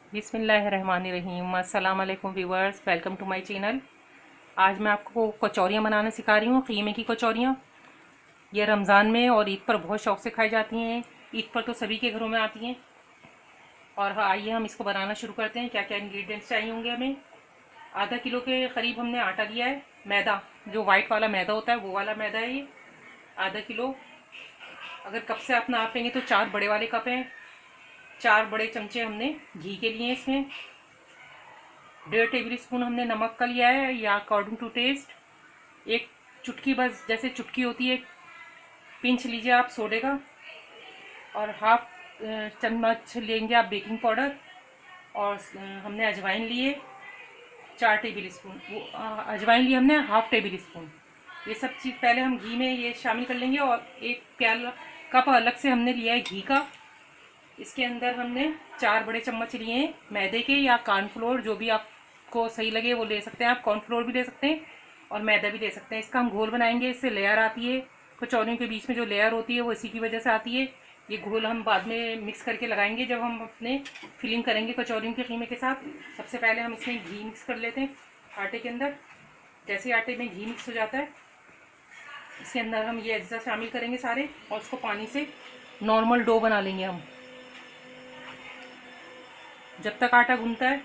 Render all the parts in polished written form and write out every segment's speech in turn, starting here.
बिस्मिल्लाहिर्रहमानिर्रहीम। अस्सलाम वालेकुम viewers, welcome to my channel. आज मैं आपको कचौरियाँ बनाना सिखा रही हूँ, कीमे की कचौरियाँ। ये रमज़ान में और ईद पर बहुत शौक़ से खाई जाती हैं। ईद पर तो सभी के घरों में आती हैं। और आइए हम इसको बनाना शुरू करते हैं। क्या क्या इंग्रेडिएंट्स चाहिए होंगे हमें। आधा किलो के करीब हमने आटा लिया है। मैदा, जो वाइट वाला मैदा होता है वो वाला मैदा है ये, आधा किलो। अगर कप से आप नापेंगे तो 4 बड़े वाले कप हैं। 4 बड़े चमचे हमने घी के लिए इसमें। 1.5 टेबल स्पून हमने नमक का लिया है, या अकॉर्डिंग टू टेस्ट। एक चुटकी, बस जैसे चुटकी होती है, पिंच लीजिए आप सोडे का। और हाफ चम्मच लेंगे आप बेकिंग पाउडर। और हमने अजवाइन लिए 4 टेबल स्पून। वो अजवाइन लिए हमने हाफ टेबल स्पून। ये सब चीज़ पहले हम घी में ये शामिल कर लेंगे। और एक प्याला कप अलग से हमने लिया है घी का। इसके अंदर हमने 4 बड़े चम्मच लिए हैं मैदे के, या कॉर्नफ्लोर, जो भी आपको सही लगे वो ले सकते हैं। आप कॉर्नफ्लोर भी ले सकते हैं और मैदा भी ले सकते हैं। इसका हम घोल बनाएंगे। इससे लेयर आती है, कचौरियों के बीच में जो लेयर होती है वो इसी की वजह से आती है। ये घोल हम बाद में मिक्स करके लगाएंगे जब हम अपने फिलिंग करेंगे कचौरियों के कीमे के साथ। सबसे पहले हम इसमें घी मिक्स कर लेते हैं आटे के अंदर। जैसे आटे में घी मिक्स हो जाता है, इसके अंदर हम ये अज्जा शामिल करेंगे सारे, और उसको पानी से नॉर्मल डो बना लेंगे हम। जब तक आटा गूंथता है,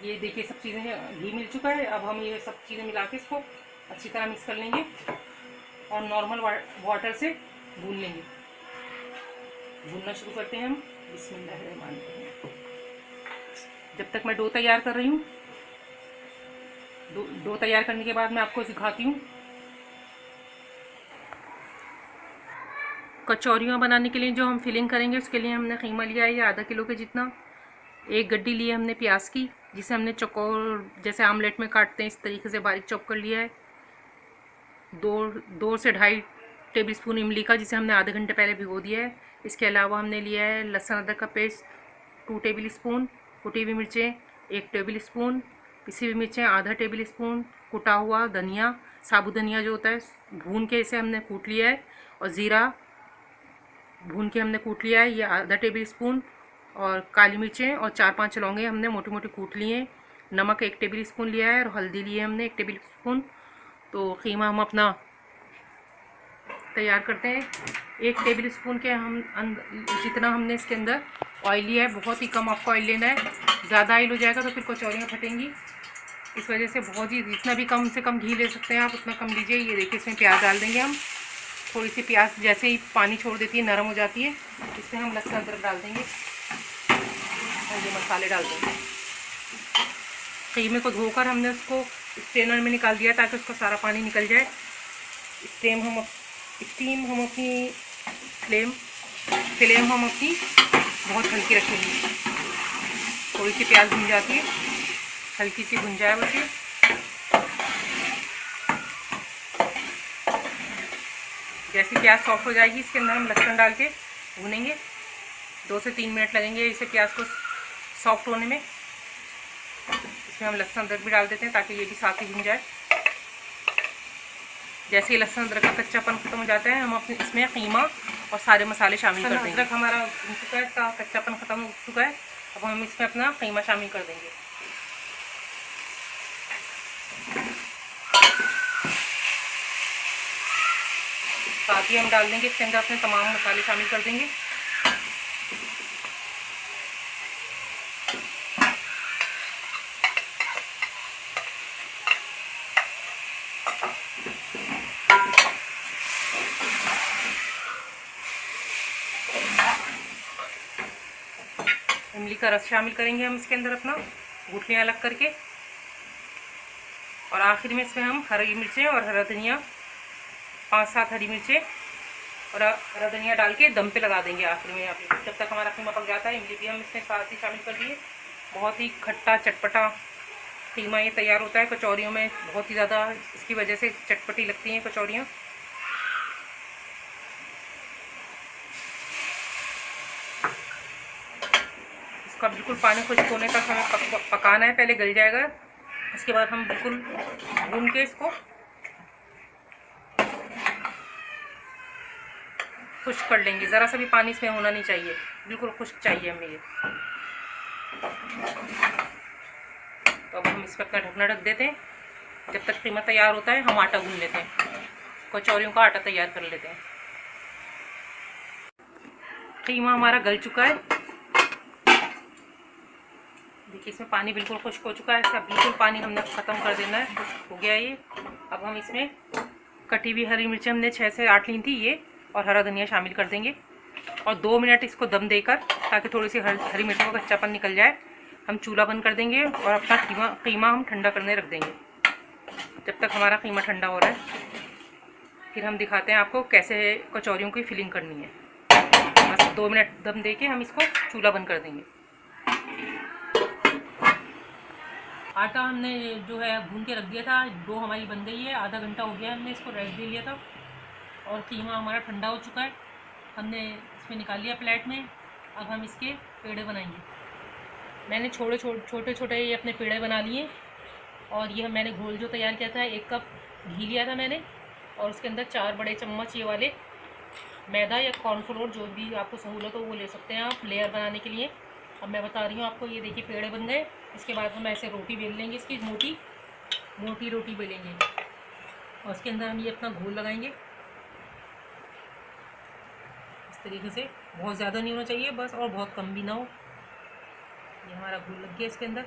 ये देखिए सब चीज़ें, घी मिल चुका है। अब हम ये सब चीज़ें मिला के इसको अच्छी तरह मिक्स कर लेंगे और नॉर्मल वाटर से भून लेंगे। भूनना शुरू करते हैं हम। बिस्मिल्लाहिर्रहमानिर्रहीम। जब तक मैं डो तैयार कर रही हूँ, डो तैयार करने के बाद मैं आपको सिखाती हूँ। कचौरियाँ बनाने के लिए जो हम फिलिंग करेंगे उसके लिए हमने कीमा लिया है ये आधा किलो के जितना। एक गड्डी ली है हमने प्याज की, जिसे हमने चौकोर जैसे आमलेट में काटते हैं इस तरीके से बारीक चॉप कर लिया है। दो से 2.5 टेबल स्पून इमली का, जिसे हमने आधे घंटे पहले भिगो दिया है। इसके अलावा हमने लिया है लहसुन अदरक का पेस्ट 2 टेबल स्पून। कुटी हुई मिर्चें 1 टेबल स्पून। पिसी हुई मिर्चें आधा टेबल स्पून। कुटा हुआ धनिया, साबुत धनिया जो होता है, भून के इसे हमने कूट लिया है। और ज़ीरा भून के हमने कूट लिया है, ये आधा टेबल स्पून। और काली मिर्चें और 4-5 लौंगे हमने मोटी मोटी कूट लिए हैं। नमक 1 टेबल स्पून लिया है, और हल्दी लिए हमने 1 टेबल स्पून। तो कीमा हम अपना तैयार करते हैं। 1 टेबल स्पून के जितना हमने इसके अंदर ऑयल लिया है। बहुत ही कम आपको ऑयल लेना है, ज़्यादा ऑयल हो जाएगा तो फिर कचौरियाँ फटेंगी। इस वजह से बहुत ही, जितना भी कम से कम घी ले सकते हैं आप उतना कम लीजिए। ये देखिए इसमें प्याज डाल देंगे हम। थोड़ी सी प्याज जैसे ही पानी छोड़ देती है, नरम हो जाती है, इसमें हम लहसुन अदरक डाल देंगे और ये मसाले डाल देंगे। कीमे को धोकर हमने उसको स्ट्रेनर में निकाल दिया ताकि उसका सारा पानी निकल जाए। स्टीम हम अपनी फ्लेम हम अपनी बहुत हल्की रखेंगे। थोड़ी सी प्याज भुन जाती है, हल्की सी भुन जाए बस ये। जैसी प्याज सॉफ्ट हो जाएगी, इसके अंदर हम लहसुन डाल के भूनेंगे। 2 से 3 मिनट लगेंगे इसे प्याज को सॉफ्ट होने में। इसमें हम लहसुन अदरक भी डाल देते हैं ताकि ये भी साथ ही भुन जाए। जैसे ही लहसुन अदरक का कच्चापन खत्म हो जाता है, हम अपने इसमें कीमा और सारे मसाले शामिल कर देंगे। अदरक हमारा भुन चुका है, इसका कच्चापन खत्म हो चुका है। अब हम इसमें अपना कीमा शामिल कर देंगे। साथ ही हम डाल देंगे इसके अंदर अपने तमाम मसाले शामिल कर देंगे। इमली का रस शामिल करेंगे हम इसके अंदर अपना, गुठलियाँ अलग करके। और आखिर में इसमें हम हरी मिर्चें और हरा धनिया, 5-7 हरी मिर्चें और हरा धनिया डाल के दम पे लगा देंगे आखिर में। यहाँ पे जब तक हमारा कीमा पक जाता है, इमली भी हम इसमें साथ ही शामिल कर दिए। बहुत ही खट्टा चटपटा कीमा ये तैयार होता है कचौरियों में। बहुत ही ज़्यादा इसकी वजह से चटपटी लगती हैं कचौरियाँ। इसका बिल्कुल पानी खुश्क होने तक हमें पकाना है, पहले गल जाएगा। उसके बाद हम बिल्कुल भून के इसको खुश्क कर लेंगे, ज़रा सा भी पानी इसमें होना नहीं चाहिए, बिल्कुल खुश्क चाहिए हमें ये। तो अब हम इस पर अपना ढकना ढक देते हैं। जब तक कीमा तैयार होता है हम आटा गूंद लेते हैं, कचौरियों का आटा तैयार कर लेते हैं। कीमा हमारा गल चुका है, देखिए इसमें पानी बिल्कुल खुश्क हो चुका है। इसका बिल्कुल पानी हमने ख़त्म कर देना है, खुश्क हो गया ये। अब हम इसमें कटी हुई हरी मिर्ची हमने 6 से 8 ली थी ये, और हरा धनिया शामिल कर देंगे और 2 मिनट इसको दम देकर, ताकि थोड़ी सी हरी मिर्चों का कच्चापन निकल जाए, हम चूल्हा बंद कर देंगे और अपना कीमा हम ठंडा करने रख देंगे। जब तक हमारा कीमा ठंडा हो रहा है फिर हम दिखाते हैं आपको कैसे कचौरियों की फिलिंग करनी है। बस 2 मिनट दम दे के हम इसको चूल्हा बंद कर देंगे। आटा हमने जो है भून के रख दिया था, डो हमारी बन गई है। आधा घंटा हो गया हमने इसको रेस्ट दे लिया था और कीमा हमारा ठंडा हो चुका है। हमने इसमें निकाल लिया प्लेट में। अब हम इसके पेड़े बनाएंगे। मैंने छोटे छोटे ये अपने पेड़े बना लिए और ये मैंने घोल जो तैयार किया था, 1 कप घी लिया था मैंने और उसके अंदर 4 बड़े चम्मच ये वाले मैदा या कॉर्नफ्लोर, जो भी आपको सहूलत हो वो ले सकते हैं आप लेयर बनाने के लिए। अब मैं बता रही हूँ आपको, ये देखिए पेड़े बन गए। इसके बाद हम ऐसे रोटी बेल लेंगे, इसकी मोटी मोटी रोटी बेलेंगे और उसके अंदर हम ये अपना घोल लगाएंगे इस तरीके से। बहुत ज़्यादा नहीं होना चाहिए बस, और बहुत कम भी ना हो। ये हमारा घोल लग गया इसके अंदर।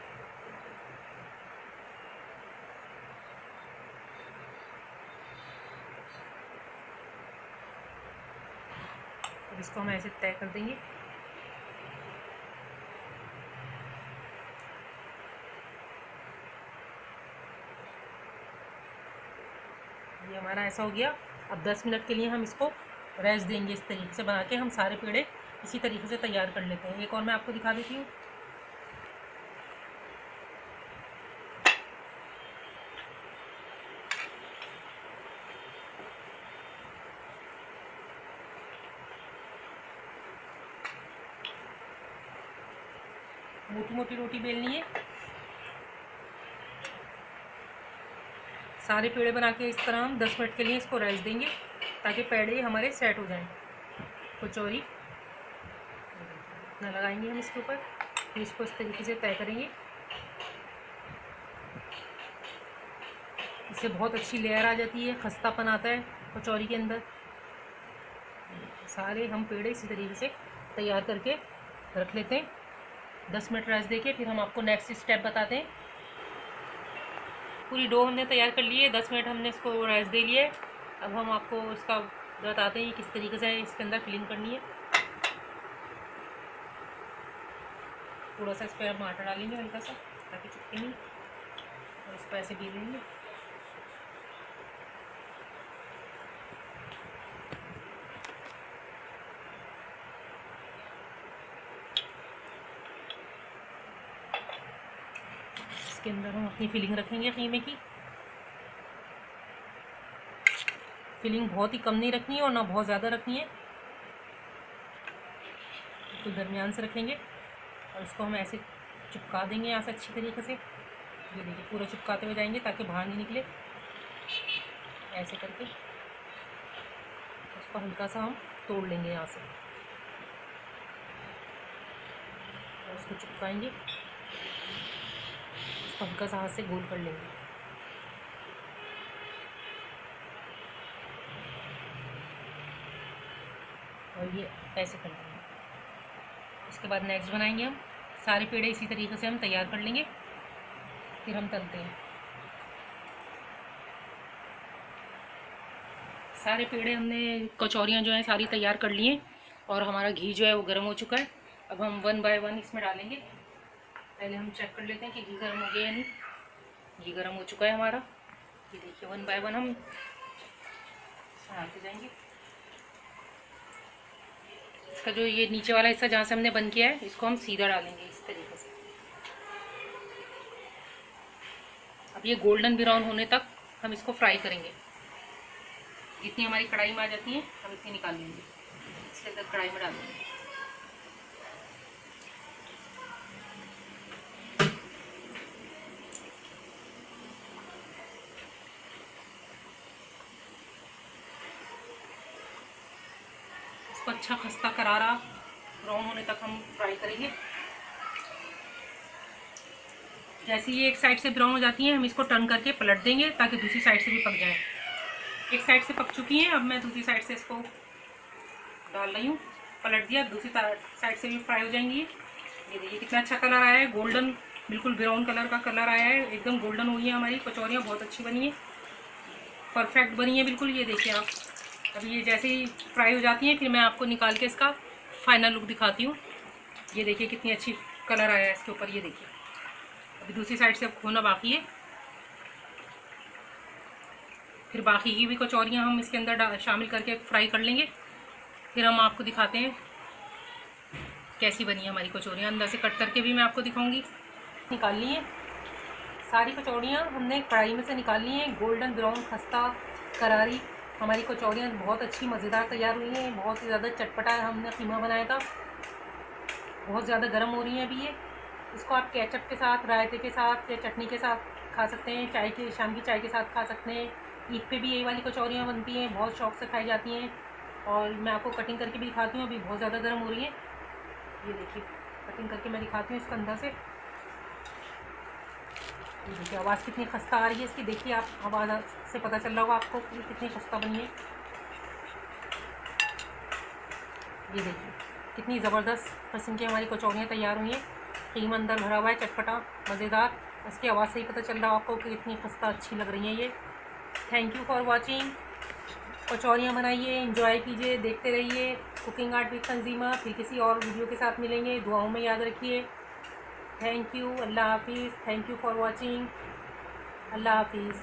अब इसको हम ऐसे तय कर देंगे। ये हमारा ऐसा हो गया। अब 10 मिनट के लिए हम इसको रेस्ट देंगे। इस तरीके से बना के हम सारे पेड़े इसी तरीके से तैयार कर लेते हैं। एक और मैं आपको दिखा देती हूँ। मोटी मोटी रोटी बेलनी है। सारे पेड़े बना के इस तरह हम 10 मिनट के लिए इसको रेस्ट देंगे ताकि पेड़े हमारे सेट हो जाएं। कचौरी इतना लगाएंगे हम इसके ऊपर, फिर इसको इस तरीके से तय करेंगे। इससे बहुत अच्छी लेयर आ जाती है, खस्तापन आता है कचौरी के अंदर। सारे हम पेड़े इसी तरीके से तैयार करके रख लेते हैं। 10 मिनट रेस्ट देके फिर हम आपको नेक्स्ट स्टेप बताते हैं। पूरी डो हमने तैयार कर ली है, 10 मिनट हमने इसको रेस्ट दे लिया है। अब हम आपको इसका बताते हैं किस तरीके से इसके अंदर फिलिंग करनी है। थोड़ा सा इस पर हम आटा डालेंगे हल्का सा, ताकि चिपके नहीं, और इसको ऐसे बेल लेंगे। इसके अंदर हम अपनी फिलिंग रखेंगे कीमे की। फिलिंग बहुत ही कम नहीं रखनी है और ना बहुत ज़्यादा रखनी है, तो दरमियान से रखेंगे। और इसको हम ऐसे चिपका देंगे यहाँ से अच्छी तरीके से। ये देखिए पूरा चिपकाते हुए जाएंगे ताकि बाहर नहीं निकले। ऐसे करके उसको हल्का सा हम तोड़ लेंगे यहाँ से और उसको चिपकाएंगे। उसको हल्का सा हाथ से गोल कर लेंगे। और ये ऐसे कर लेंगे। उसके बाद नेक्स्ट बनाएंगे हम। सारे पेड़े इसी तरीके से हम तैयार कर लेंगे, फिर हम तलते हैं। सारे पेड़े हमने कचौरियाँ जो हैं सारी तैयार कर ली हैं और हमारा घी जो है वो गर्म हो चुका है। अब हम 1 बाय 1 इसमें डालेंगे। पहले हम चेक कर लेते हैं कि घी गर्म हो गया या नहीं। घी गर्म हो चुका है हमारा। ये देखिए 1 बाय 1 हम डालते जाएंगे। इसका जो ये नीचे वाला हिस्सा जहाँ से हमने बंद किया है, इसको हम सीधा डालेंगे इस तरीके से। अब ये गोल्डन ब्राउन होने तक हम इसको फ्राई करेंगे। जितनी हमारी कढ़ाई में आ जाती है हम इतनी निकाल लेंगे, इसके अंदर कढ़ाई में डाल देंगे। इसको अच्छा खस्ता करारा ब्राउन होने तक हम फ्राई करेंगे। जैसे ये एक साइड से ब्राउन हो जाती है हम इसको टर्न करके पलट देंगे ताकि दूसरी साइड से भी पक जाए। एक साइड से पक चुकी हैं, अब मैं दूसरी साइड से इसको डाल रही हूँ। पलट दिया, दूसरी साइड से भी फ्राई हो जाएंगी। ये देखिए कितना अच्छा कलर आया है, गोल्डन बिल्कुल ब्राउन कलर का कलर आया है, एकदम गोल्डन हुई है हमारी कचौरियाँ, बहुत अच्छी बनी है, परफेक्ट बनी है बिल्कुल। ये देखिए आप, अभी ये जैसे ही फ्राई हो जाती हैं फिर मैं आपको निकाल के इसका फाइनल लुक दिखाती हूँ। ये देखिए कितनी अच्छी कलर आया है इसके ऊपर। ये देखिए अभी दूसरी साइड से अब होना बाकी है, फिर बाकी की भी कचौरियाँ हम इसके अंदर शामिल करके फ्राई कर लेंगे। फिर हम आपको दिखाते हैं कैसी बनी है हमारी कचौरियाँ, अंदर से कट करके भी मैं आपको दिखाऊंगी। निकाल ली है सारी कचौरियाँ हमने कढ़ाई में से निकाल ली हैं, गोल्डन ब्राउन खस्ता करारी हमारी कचौरियाँ बहुत अच्छी मज़ेदार तैयार हुई हैं। बहुत ही ज़्यादा चटपटा हमने कीमा बनाया था, बहुत ज़्यादा गर्म हो रही हैं अभी ये। इसको आप केचप के साथ, रायते के साथ या चटनी के साथ खा सकते हैं, चाय के शाम की चाय के साथ खा सकते हैं। ईद पे भी यही वाली कचौरियाँ बनती हैं, बहुत शौक से खाई जाती हैं। और मैं आपको कटिंग करके भी दिखाती हूँ, अभी बहुत ज़्यादा गर्म हो रही है। ये देखिए कटिंग करके मैं दिखाती हूँ इसको अंदर से। ये देखिए आवाज़ कितनी खस्ता आ रही है इसकी, देखिए आप आवाज़ से पता चल रहा होगा आपको कि कितनी खस्ता बनी है। ये देखिए कितनी ज़बरदस्त किस्म की हमारी कचौरियाँ तैयार हुई हैं, कीमा अंदर भरा हुआ है, चटपटा मज़ेदार। इसकी आवाज़ से ही पता चल रहा है आपको कि कितनी खस्ता अच्छी लग रही हैं ये। Thank you for watching. कचौरियाँ बनाइए, एंजॉय कीजिए, देखते रहिए कुकिंग आर्ट विद तंजीमा। फिर किसी और वीडियो के साथ मिलेंगे, दुआओं में याद रखिए। थैंक यू, अल्लाह हाफिज़। थैंक यू फॉर वॉचिंग, अल्लाह हाफिज़।